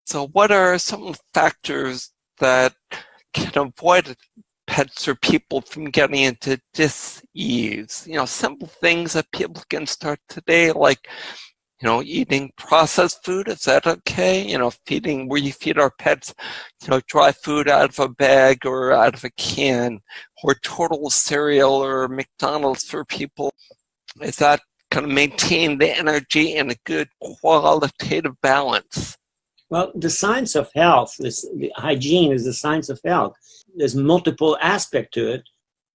So what are some factors that can avoid pets or people from getting into dis-ease? Simple things that people can start today, like, eating processed food. Is that okay? Feeding, where you feed our pets, dry food out of a bag or out of a can, or total cereal or McDonald's for people. Is that going to maintain the energy and a good qualitative balance? Well, the science of health, the hygiene is the science of health. There's multiple aspects to it.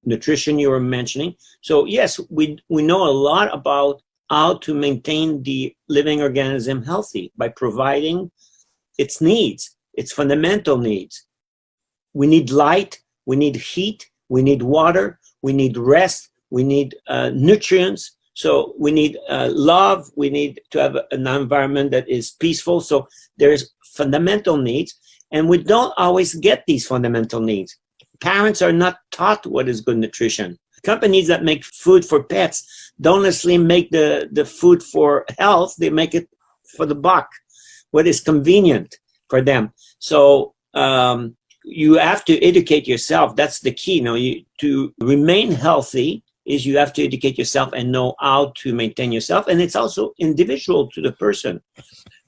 Nutrition you were mentioning. So yes, we know a lot about how to maintain the living organism healthy by providing its needs, its fundamental needs. We need light, we need heat, we need water, we need rest, we need nutrients. So we need love, we need to have an environment that is peaceful. So there's fundamental needs, and we don't always get these fundamental needs. Parents are not taught what is good nutrition. Companies that make food for pets don't necessarily make the food for health, they make it for the buck, what is convenient for them. So you have to educate yourself. That's the key. To remain healthy is you have to educate yourself and know how to maintain yourself. And it's also individual to the person.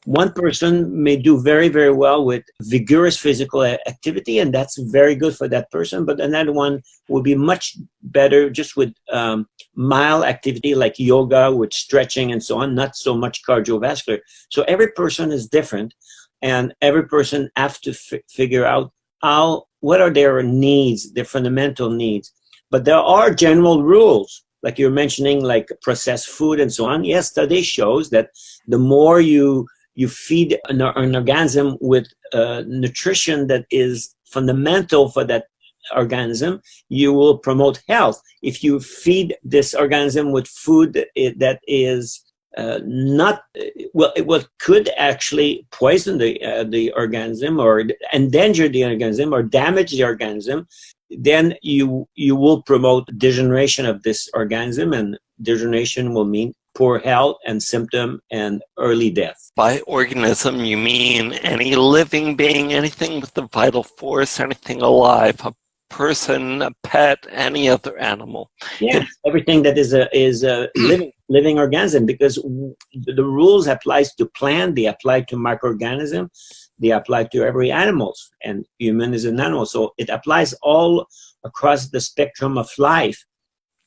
One person may do very, very well with vigorous physical activity, and that's very good for that person. But another one will be much better just with mild activity like yoga, with stretching and so on, not so much cardiovascular. So every person is different, and every person has to figure out what are their needs, their fundamental needs. But there are general rules, like you're mentioning, like processed food and so on. Yes, study shows that the more you feed an organism with nutrition that is fundamental for that organism, you will promote health. If you feed this organism with food that is not, well, it could actually poison the organism or endanger the organism or damage the organism, then you will promote degeneration of this organism, and degeneration will mean poor health and symptom and early death. By organism, you mean any living being, anything with the vital force, anything alive, a person, a pet, any other animal. Yeah, everything that is a living organism, because the rules applies to plant, they apply to microorganism, they apply to every animal, and human is an animal. So it applies all across the spectrum of life.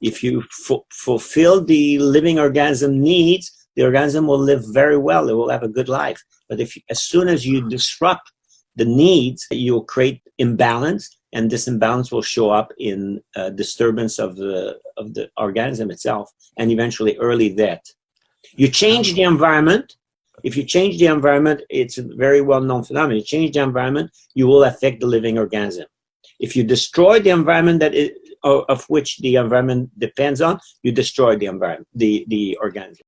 If you fulfill the living organism needs, the organism will live very well. It will have a good life. But as soon as you disrupt the needs, you will create imbalance, and this imbalance will show up in disturbance of the organism itself, and eventually early death. You change the environment. If you change the environment, it's a very well-known phenomenon. You change the environment, you will affect the living organism. If you destroy the environment of which the environment depends on, you destroy the environment, the organism.